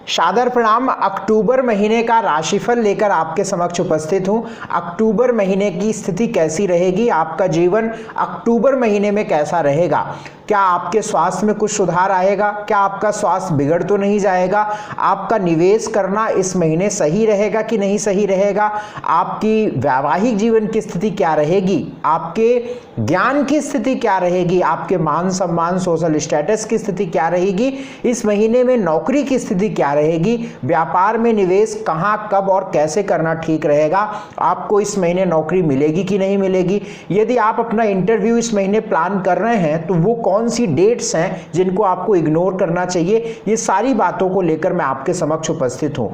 सादर प्रणाम। अक्टूबर महीने का राशिफल लेकर आपके समक्ष उपस्थित हूं। अक्टूबर महीने की स्थिति कैसी रहेगी, आपका जीवन अक्टूबर महीने में कैसा रहेगा, क्या आपके स्वास्थ्य में कुछ सुधार आएगा, क्या आपका स्वास्थ्य बिगड़ तो नहीं जाएगा, आपका निवेश करना इस महीने सही रहेगा कि नहीं सही रहेगा, आपकी वैवाहिक जीवन की स्थिति क्या रहेगी, आपके ज्ञान की स्थिति क्या रहेगी, आपके मान सम्मान सोशल स्टेटस की स्थिति क्या रहेगी, इस महीने में नौकरी की स्थिति क्या रहेगी, व्यापार में निवेश कहां कब और कैसे करना ठीक रहेगा, आपको इस महीने नौकरी मिलेगी कि नहीं मिलेगी, यदि आप अपना इंटरव्यू इस महीने प्लान कर रहे हैं तो वो कौन सी डेट्स हैं जिनको आपको इग्नोर करना चाहिए। ये सारी बातों को लेकर मैं आपके समक्ष उपस्थित हूं।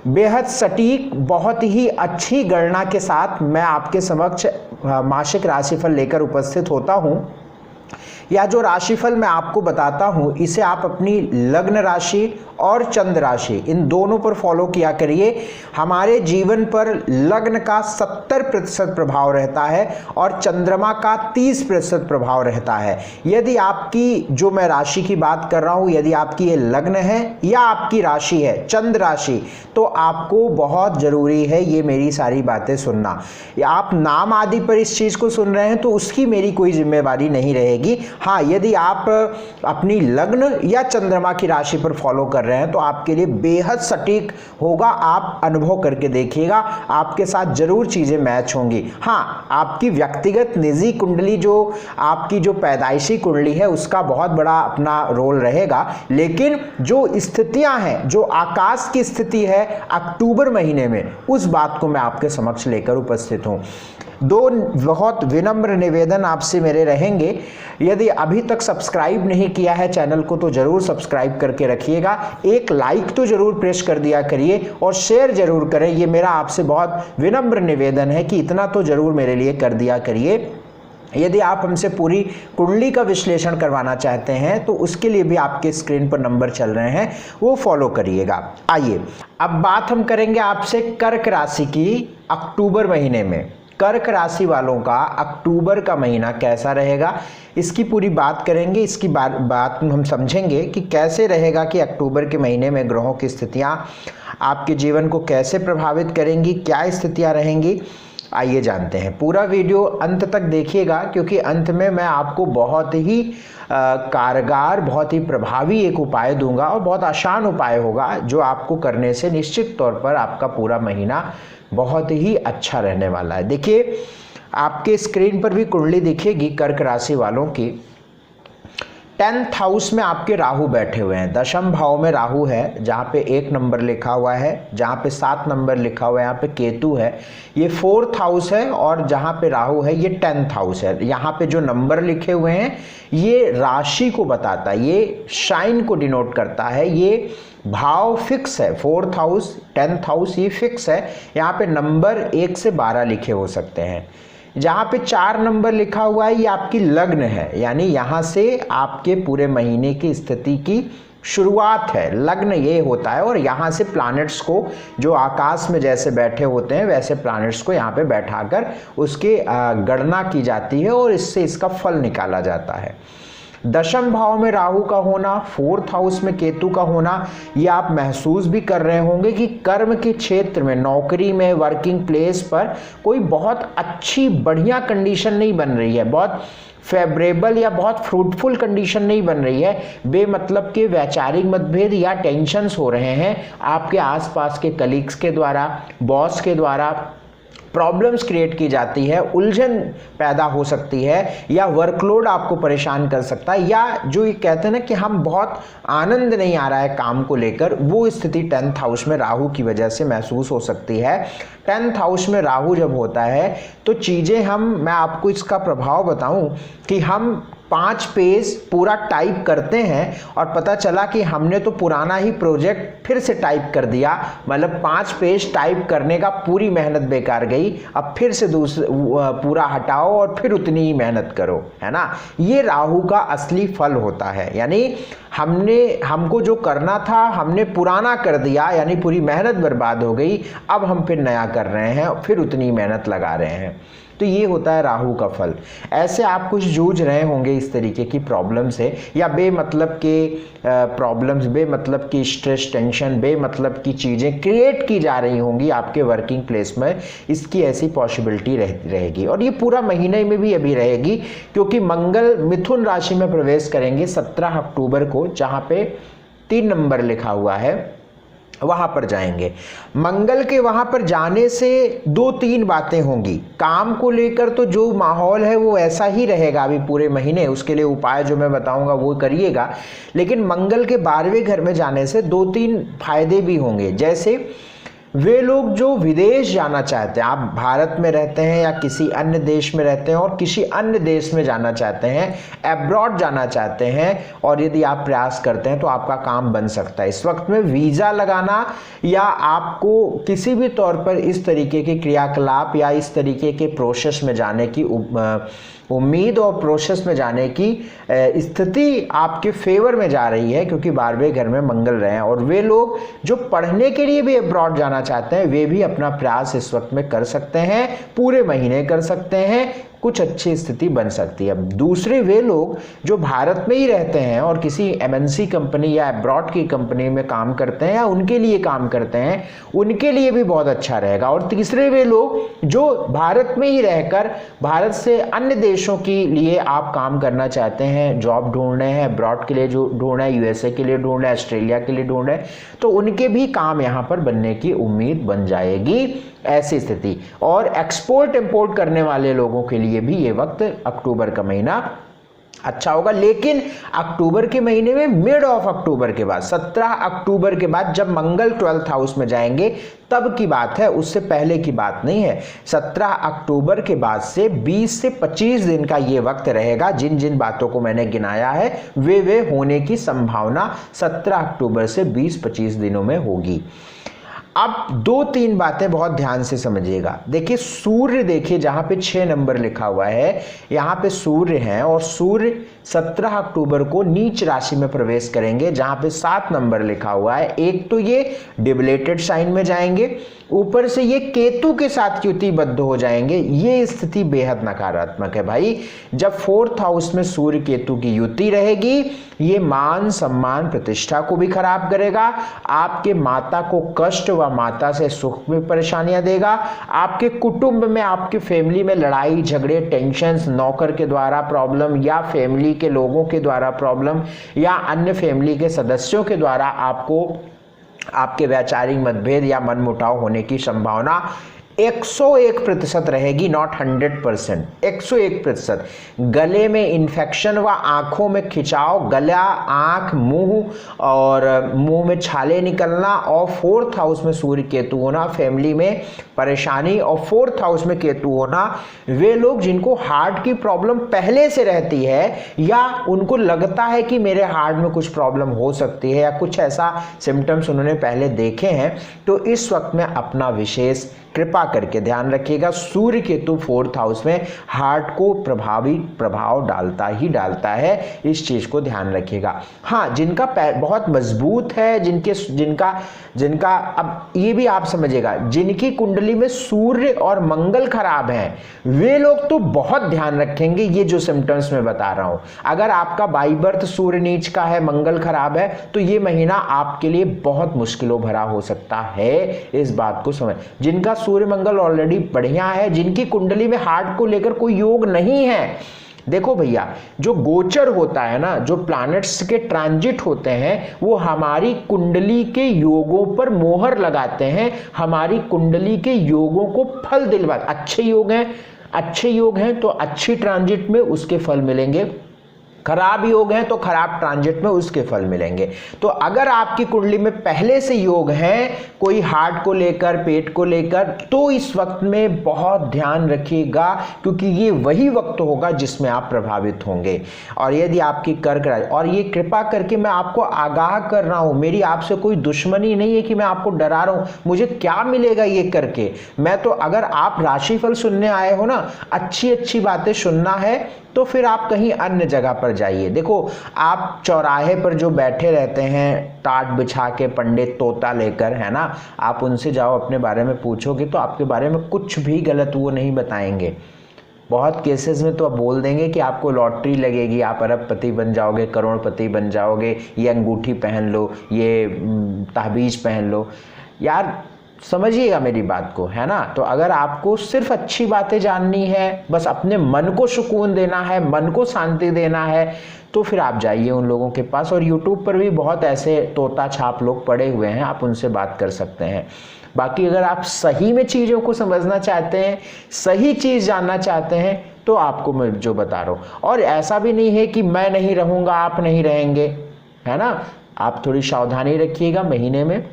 बेहद सटीक, बहुत ही अच्छी गणना के साथ मैं आपके समक्ष मासिक राशिफल लेकर उपस्थित होता हूं। या जो राशिफल मैं आपको बताता हूं इसे आप अपनी लग्न राशि और चंद्र राशि इन दोनों पर फॉलो किया करिए। हमारे जीवन पर लग्न का 70% प्रभाव रहता है और चंद्रमा का 30% प्रभाव रहता है। यदि आपकी, जो मैं राशि की बात कर रहा हूं, यदि आपकी ये लग्न है या आपकी राशि है चंद्र राशि, तो आपको बहुत जरूरी है ये मेरी सारी बातें सुनना। या आप नाम आदि पर इस चीज को सुन रहे हैं तो उसकी मेरी कोई जिम्मेवारी नहीं रहेगी। हाँ, यदि आप अपनी लग्न या चंद्रमा की राशि पर फॉलो कर रहे हैं तो आपके लिए बेहद सटीक होगा। आप अनुभव करके देखिएगा, आपके साथ जरूर चीजें मैच होंगी। हाँ, आपकी व्यक्तिगत निजी कुंडली, जो आपकी जो पैदाइशी कुंडली है, उसका बहुत बड़ा अपना रोल रहेगा, लेकिन जो स्थितियां हैं, जो आकाश की स्थिति है अक्टूबर महीने में, उस बात को मैं आपके समक्ष लेकर उपस्थित हूं। दो बहुत विनम्र निवेदन आपसे मेरे रहेंगे। यदि अभी तक सब्सक्राइब नहीं किया है चैनल को तो जरूर सब्सक्राइब करके रखिएगा। एक लाइक तो जरूर प्रेस कर दिया करिए और शेयर जरूर करें। ये मेरा आपसे बहुत विनम्र निवेदन है कि इतना तो जरूर मेरे लिए कर दिया करिए। यदि आप हमसे पूरी कुंडली का विश्लेषण करवाना चाहते हैं तो उसके लिए भी आपके स्क्रीन पर नंबर चल रहे हैं, वो फॉलो करिएगा। आइए अब बात हम करेंगे आपसे कर्क राशि की। अक्टूबर महीने में कर्क राशि वालों का अक्टूबर का महीना कैसा रहेगा, इसकी पूरी बात करेंगे। इसकी बात हम समझेंगे कि कैसे रहेगा, कि अक्टूबर के महीने में ग्रहों की स्थितियां आपके जीवन को कैसे प्रभावित करेंगी, क्या स्थितियां रहेंगी। आइए जानते हैं। पूरा वीडियो अंत तक देखिएगा, क्योंकि अंत में मैं आपको बहुत ही कारगर, बहुत ही प्रभावी एक उपाय दूंगा और बहुत आसान उपाय होगा, जो आपको करने से निश्चित तौर पर आपका पूरा महीना बहुत ही अच्छा रहने वाला है। देखिए, आपके स्क्रीन पर भी कुंडली दिखेगी कर्क राशि वालों की। 10th हाउस में आपके राहु बैठे हुए हैं। दशम भाव में राहु है, जहाँ पे 1 नंबर लिखा हुआ है, जहाँ पे 7 नंबर लिखा हुआ है, यहाँ पे केतु है। ये 4th हाउस है और जहाँ पे राहु है ये 10th हाउस है। यहाँ पे जो नंबर लिखे हुए हैं ये राशि को बताता है, ये साइन को डिनोट करता है। ये भाव फिक्स है, 4th हाउस 10th हाउस ये फिक्स है। यहाँ पे नंबर 1 से 12 लिखे हो सकते हैं। जहाँ पे 4 नंबर लिखा हुआ है ये आपकी लग्न है, यानी यहाँ से आपके पूरे महीने की स्थिति की शुरुआत है। लग्न ये होता है और यहाँ से प्लैनेट्स को, जो आकाश में जैसे बैठे होते हैं वैसे प्लैनेट्स को यहाँ पे बैठाकर उसकी गणना की जाती है और इससे इसका फल निकाला जाता है। दशम भाव में राहु का होना, 4th हाउस में केतु का होना, ये आप महसूस भी कर रहे होंगे कि कर्म के क्षेत्र में, नौकरी में, वर्किंग प्लेस पर कोई बहुत अच्छी बढ़िया कंडीशन नहीं बन रही है, बहुत फेवरेबल या बहुत फ्रूटफुल कंडीशन नहीं बन रही है। बेमतलब के वैचारिक मतभेद या टेंशन्स हो रहे हैं आपके आसपास के कलीग्स के द्वारा, बॉस के द्वारा। प्रॉब्लम्स क्रिएट की जाती है, उलझन पैदा हो सकती है, या वर्कलोड आपको परेशान कर सकता है, या जो ये कहते हैं ना कि हम बहुत आनंद नहीं आ रहा है काम को लेकर, वो स्थिति 10th हाउस में राहु की वजह से महसूस हो सकती है। 10th हाउस में राहु जब होता है तो चीज़ें मैं आपको इसका प्रभाव बताऊं कि हम 5 पेज पूरा टाइप करते हैं और पता चला कि हमने तो पुराना ही प्रोजेक्ट फिर से टाइप कर दिया, मतलब 5 पेज टाइप करने का पूरी मेहनत बेकार गई। अब फिर से पूरा हटाओ और फिर उतनी ही मेहनत करो, है ना। ये राहु का असली फल होता है, यानी हमको जो करना था हमने पुराना कर दिया, यानी पूरी मेहनत बर्बाद हो गई। अब हम फिर नया कर रहे हैं, फिर उतनी मेहनत लगा रहे हैं। तो ये होता है राहु का फल। ऐसे आप कुछ जूझ रहे होंगे इस तरीके की प्रॉब्लम से, या बेमतलब के प्रॉब्लम्स, बेमतलब की स्ट्रेस, टेंशन, बेमतलब की चीज़ें क्रिएट की जा रही होंगी आपके वर्किंग प्लेस में, इसकी ऐसी पॉसिबिलिटी रहेगी। और ये पूरा महीने में भी अभी रहेगी, क्योंकि मंगल मिथुन राशि में प्रवेश करेंगे 17 अक्टूबर को, जहाँ पे 3 नंबर लिखा हुआ है वहां पर जाएंगे। मंगल के वहां पर जाने से 2-3 बातें होंगी। काम को लेकर तो जो माहौल है वो ऐसा ही रहेगा अभी पूरे महीने, उसके लिए उपाय जो मैं बताऊंगा वो करिएगा। लेकिन मंगल के 12वें घर में जाने से 2-3 फायदे भी होंगे। जैसे वे लोग जो विदेश जाना चाहते हैं, आप भारत में रहते हैं या किसी अन्य देश में रहते हैं और किसी अन्य देश में जाना चाहते हैं, अब्रॉड जाना चाहते हैं, और यदि आप प्रयास करते हैं तो आपका काम बन सकता है। इस वक्त में वीज़ा लगाना या आपको किसी भी तौर पर इस तरीके के क्रियाकलाप या इस तरीके के प्रोसेस में जाने की उम्मीद और प्रोसेस में जाने की स्थिति आपके फेवर में जा रही है, क्योंकि 12वें घर में मंगल रहे हैं। और वे लोग जो पढ़ने के लिए भी अब्रॉड जाना चाहते हैं, वे भी अपना प्रयास इस वक्त में कर सकते हैं, पूरे महीने कर सकते हैं, कुछ अच्छी स्थिति बन सकती है। दूसरे वे लोग जो भारत में ही रहते हैं और किसी एमएनसी कंपनी या अब्रॉड की कंपनी में काम करते हैं या उनके लिए काम करते हैं, उनके लिए भी बहुत अच्छा रहेगा। और तीसरे वे लोग जो भारत में ही रहकर भारत से अन्य देशों के लिए आप काम करना चाहते हैं, जॉब ढूंढ रहे हैं, अब्रॉड के लिए जो ढूंढ रहे हैं, यूएसए के लिए ढूंढ रहे हैं, ऑस्ट्रेलिया के लिए ढूंढ रहे हैं, तो उनके भी काम यहाँ पर बनने की उम्मीद बन जाएगी, ऐसी स्थिति। और एक्सपोर्ट इंपोर्ट करने वाले लोगों के लिए भी ये वक्त अक्टूबर का महीना अच्छा होगा। लेकिन अक्टूबर के महीने में मिड ऑफ अक्टूबर के बाद, 17 अक्टूबर के बाद जब मंगल 12th हाउस में जाएंगे तब की बात है, उससे पहले की बात नहीं है। 17 अक्टूबर के बाद से 20 से 25 दिन का ये वक्त रहेगा। जिन जिन बातों को मैंने गिनाया है वे होने की संभावना 17 अक्टूबर से 20-25 दिनों में होगी। अब 2-3 बातें बहुत ध्यान से समझिएगा। देखिए सूर्य, देखिए जहां पे 6 नंबर लिखा हुआ है, यहाँ पे सूर्य हैं और सूर्य 17 अक्टूबर को नीच राशि में प्रवेश करेंगे, जहां पे 7 नंबर लिखा हुआ है। एक तो ये डिबलेटेड साइन में जाएंगे, ऊपर से ये केतु के साथ युतिबद्ध हो जाएंगे। ये स्थिति बेहद नकारात्मक है भाई। जब 4th हाउस में सूर्य केतु की युति रहेगी, ये मान सम्मान प्रतिष्ठा को भी खराब करेगा, आपके माता को कष्ट व माता से सुख में परेशानियां देगा, आपके कुटुंब में, आपके फैमिली में लड़ाई झगड़े, टेंशन्स, नौकर के द्वारा प्रॉब्लम या फैमिली के लोगों के द्वारा प्रॉब्लम या अन्य फैमिली के सदस्यों के द्वारा आपको आपके वैचारिक मतभेद या मनमुटाव होने की संभावना 101% रहेगी, नॉट 100%, 101%। गले में इन्फेक्शन व आंखों में खिंचाव, गला, आंख, मुंह और मुंह में छाले निकलना, और 4th हाउस में सूर्य केतु होना, फैमिली में परेशानी, और 4th हाउस में केतु होना। वे लोग जिनको हार्ट की प्रॉब्लम पहले से रहती है या उनको लगता है कि मेरे हार्ट में कुछ प्रॉब्लम हो सकती है या कुछ ऐसा सिम्टम्स उन्होंने पहले देखे हैं, तो इस वक्त में अपना विशेष कृपा करके ध्यान रखिएगा। सूर्य केतु 4th हाउस में हार्ट को प्रभाव डालता ही डालता है, इस चीज को ध्यान रखिएगा। हाँ, जिनका बहुत मजबूत है, जिनका अब ये भी आप समझिएगा, जिनकी कुंडली में सूर्य और मंगल खराब हैं, वे लोग तो बहुत ध्यान रखेंगे ये जो सिम्टम्स मैं बता रहा हूं। अगर आपका बाई बर्थ सूर्य नीच का है, मंगल खराब है, तो ये महीना आपके लिए बहुत मुश्किलों भरा हो सकता है, इस बात को समझ। जिनका सूर्य मंगल ऑलरेडी बढ़िया है, जिनकी कुंडली में हार्ट को लेकर कोई योग नहीं है, देखो भैया, जो गोचर होता है ना, जो प्लैनेट्स के ट्रांजिट होते हैं, वो हमारी कुंडली के योगों पर मोहर लगाते हैं, हमारी कुंडली के योगों को फल दिलवाते। अच्छे योग हैं तो अच्छी ट्रांजिट में उसके फल मिलेंगे, खराब योग हैं तो खराब ट्रांजिट में उसके फल मिलेंगे। तो अगर आपकी कुंडली में पहले से योग हैं, कोई हार्ट को लेकर, पेट को लेकर, तो इस वक्त में बहुत ध्यान रखिएगा, क्योंकि ये वही वक्त होगा जिसमें आप प्रभावित होंगे। और यदि आपकी कर्क राशि, और ये कृपा करके मैं आपको आगाह कर रहा हूं, मेरी आपसे कोई दुश्मनी नहीं है कि मैं आपको डरा रहा हूं, मुझे क्या मिलेगा ये करके। मैं तो, अगर आप राशिफल सुनने आए हो ना, अच्छी बातें सुनना है, तो फिर आप कहीं अन्य जगह पर जाइए। देखो, आप चौराहे पर जो बैठे रहते हैं टाट बिछा के, पंडित तोता लेकर, है ना, आप उनसे जाओ, अपने बारे में पूछोगे तो आपके बारे में कुछ भी गलत वो नहीं बताएंगे। बहुत केसेस में तो आप बोल देंगे कि आपको लॉटरी लगेगी, आप अरबपति बन जाओगे, करोड़पति बन जाओगे, ये अंगूठी पहन लो, ये ताबीज़ पहन लो। यार समझिएगा मेरी बात को, है ना। तो अगर आपको सिर्फ अच्छी बातें जाननी है, बस अपने मन को सुकून देना है, मन को शांति देना है, तो फिर आप जाइए उन लोगों के पास। और YouTube पर भी बहुत ऐसे तोता छाप लोग पड़े हुए हैं, आप उनसे बात कर सकते हैं। बाकी अगर आप सही में चीज़ों को समझना चाहते हैं, सही चीज़ जानना चाहते हैं, तो आपको मैं जो बता रहा हूँ। और ऐसा भी नहीं है कि मैं नहीं रहूँगा आप नहीं रहेंगे, है ना। आप थोड़ी सावधानी रखिएगा महीने में।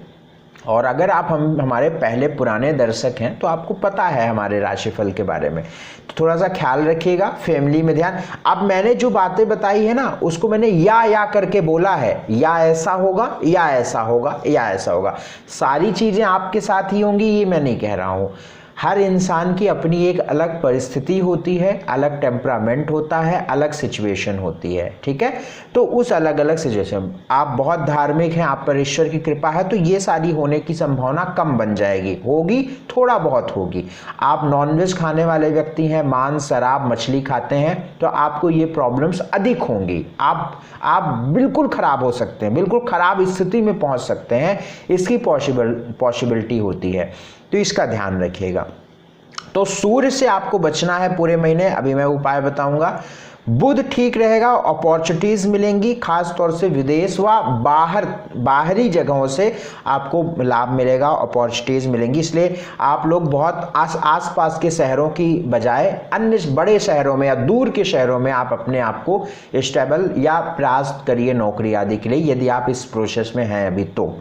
और अगर आप हमारे पहले पुराने दर्शक हैं तो आपको पता है हमारे राशिफल के बारे में, तो थोड़ा सा ख्याल रखिएगा, फैमिली में ध्यान। अब मैंने जो बातें बताई है ना, उसको मैंने या करके बोला है, या ऐसा होगा या ऐसा होगा या ऐसा होगा। सारी चीज़ें आपके साथ ही होंगी ये मैं नहीं कह रहा हूँ। हर इंसान की अपनी एक अलग परिस्थिति होती है, अलग टेम्परामेंट होता है, अलग सिचुएशन होती है, ठीक है। तो उस अलग अलग सिचुएशन, आप बहुत धार्मिक हैं, आप पर ईश्वर की कृपा है, तो ये सारी होने की संभावना कम बन जाएगी, होगी थोड़ा बहुत होगी। आप नॉनवेज खाने वाले व्यक्ति हैं, मांस शराब मछली खाते हैं, तो आपको ये प्रॉब्लम्स अधिक होंगी। आप बिल्कुल खराब हो सकते हैं, बिल्कुल खराब स्थिति में पहुंच सकते हैं, इसकी पॉसिबिलिटी होती है, तो इसका ध्यान रखिएगा। तो सूर्य से आपको बचना है पूरे महीने, अभी मैं उपाय बताऊंगा। बुध ठीक रहेगा, अपॉर्चुनिटीज मिलेंगी, खास तौर से विदेश व बाहरी जगहों से आपको लाभ मिलेगा, अपॉर्चुनिटीज मिलेंगी। इसलिए आप लोग बहुत आसपास के शहरों की बजाय अन्य बड़े शहरों में या दूर के शहरों में आप अपने आप को स्टेबल या प्रयास करिए नौकरी आदि के लिए, यदि आप इस प्रोसेस में हैं अभी तो।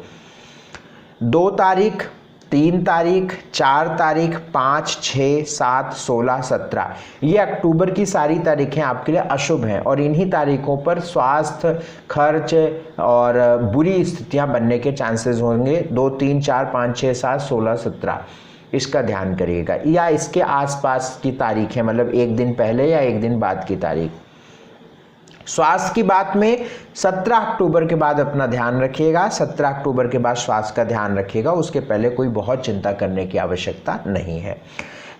2 तारीख, 3 तारीख, 4 तारीख, 5, 6, 7, 16, 17 ये अक्टूबर की सारी तारीखें आपके लिए अशुभ हैं, और इन्हीं तारीखों पर स्वास्थ्य, खर्च और बुरी स्थितियां बनने के चांसेस होंगे। 2, 3, 4, 5, 6, 7, 16, 17 इसका ध्यान करिएगा, या इसके आसपास की तारीखें, मतलब एक दिन पहले या एक दिन बाद की तारीख। स्वास्थ्य की बात में 17 अक्टूबर के बाद अपना ध्यान रखिएगा, 17 अक्टूबर के बाद स्वास्थ्य का ध्यान रखिएगा, उसके पहले कोई बहुत चिंता करने की आवश्यकता नहीं है।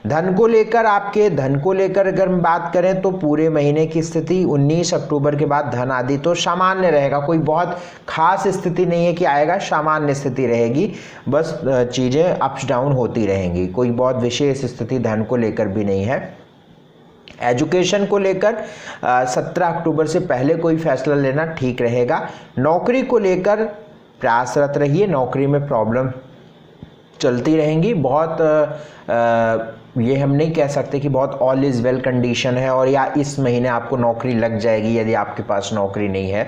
धन को लेकर अगर हम बात करें तो पूरे महीने की स्थिति 19 अक्टूबर के बाद धन आदि तो सामान्य रहेगा, कोई बहुत खास स्थिति नहीं है कि आएगा, सामान्य स्थिति रहेगी, बस चीज़ें अप्स डाउन होती रहेंगी, कोई बहुत विशेष स्थिति धन को लेकर भी नहीं है। एजुकेशन को लेकर 17 अक्टूबर से पहले कोई फैसला लेना ठीक रहेगा। नौकरी को लेकर प्रयासरत रहिए, नौकरी में प्रॉब्लम चलती रहेंगी, बहुत ये हम नहीं कह सकते कि बहुत ऑल इज़ वेल कंडीशन है और या इस महीने आपको नौकरी लग जाएगी यदि आपके पास नौकरी नहीं है,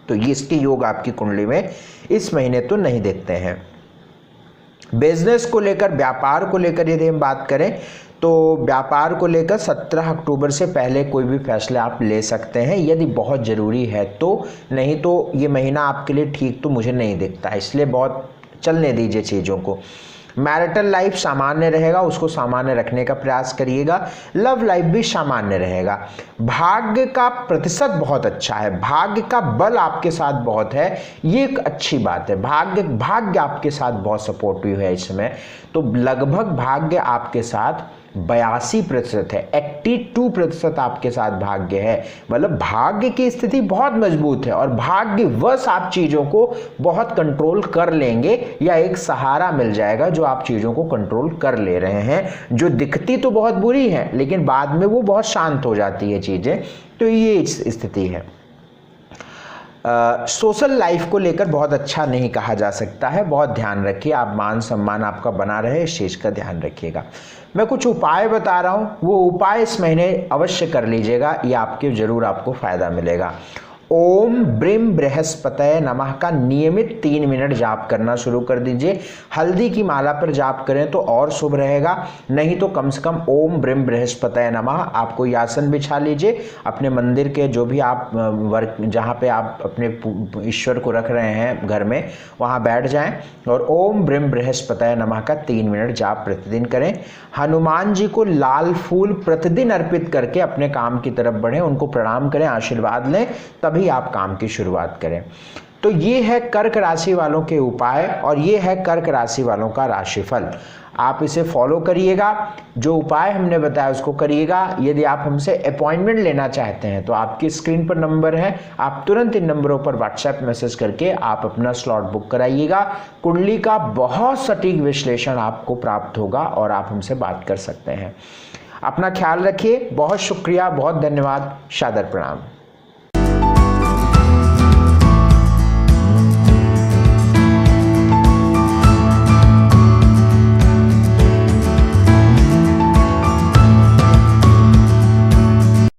तो ये इसके योग आपकी कुंडली में इस महीने तो नहीं दिखते हैं। बिजनेस को लेकर, व्यापार को लेकर यदि हम बात करें तो व्यापार को लेकर 17 अक्टूबर से पहले कोई भी फैसले आप ले सकते हैं यदि बहुत ज़रूरी है तो, नहीं तो ये महीना आपके लिए ठीक तो मुझे नहीं दिखता है, इसलिए बहुत चलने दीजिए चीज़ों को। मैरिटल लाइफ सामान्य रहेगा, उसको सामान्य रखने का प्रयास करिएगा। लव लाइफ भी सामान्य रहेगा। भाग्य का प्रतिशत बहुत अच्छा है, भाग्य का बल आपके साथ बहुत है, ये एक अच्छी बात है। भाग्य आपके साथ बहुत सपोर्टिव है इस समय, तो लगभग भाग्य आपके साथ 82% है, 82% आपके साथ भाग्य है, मतलब भाग्य की स्थिति बहुत मजबूत है और भाग्यवश आप चीज़ों को बहुत कंट्रोल कर लेंगे या एक सहारा मिल जाएगा जो आप चीज़ों को कंट्रोल कर ले रहे हैं, जो दिखती तो बहुत बुरी है लेकिन बाद में वो बहुत शांत हो जाती है चीज़ें, तो ये स्थिति है। सोशल लाइफ को लेकर बहुत अच्छा नहीं कहा जा सकता है, बहुत ध्यान रखिए, आप मान सम्मान आपका बना रहे इस चीज़ का ध्यान रखिएगा। मैं कुछ उपाय बता रहा हूँ, वो उपाय इस महीने अवश्य कर लीजिएगा, ये आपके ज़रूर आपको फ़ायदा मिलेगा। ओम ब्रीम बृहस्पतये नमः का नियमित 3 मिनट जाप करना शुरू कर दीजिए। हल्दी की माला पर जाप करें तो और शुभ रहेगा, नहीं तो कम से कम ओम ब्रीम बृहस्पतये नमः आप कोई आसन बिछा लीजिए, अपने मंदिर के जो भी आप जहाँ पे आप अपने ईश्वर को रख रहे हैं घर में वहाँ बैठ जाएं और ओम ब्रीम बृहस्पतये नमः का 3 मिनट जाप प्रतिदिन करें। हनुमान जी को लाल फूल प्रतिदिन अर्पित करके अपने काम की तरफ बढ़ें, उनको प्रणाम करें, आशीर्वाद लें, तभी आप काम की शुरुआत करें। तो ये है कर्क राशि वालों के उपाय और ये है कर्क राशि वालों का राशिफल। आप इसे फॉलो करिएगा, जो उपाय हमने बताया उसको करिएगा। यदि आप हमसे अपॉइंटमेंट लेना चाहते हैं तो आपकी स्क्रीन पर नंबर है, आप तुरंत इन नंबरों पर व्हाट्सएप मैसेज करके आप अपना स्लॉट बुक कराइएगा। कुंडली का बहुत सटीक विश्लेषण आपको प्राप्त होगा और आप हमसे बात कर सकते हैं। अपना ख्याल रखिए। बहुत शुक्रिया, बहुत धन्यवाद, सादर प्रणाम।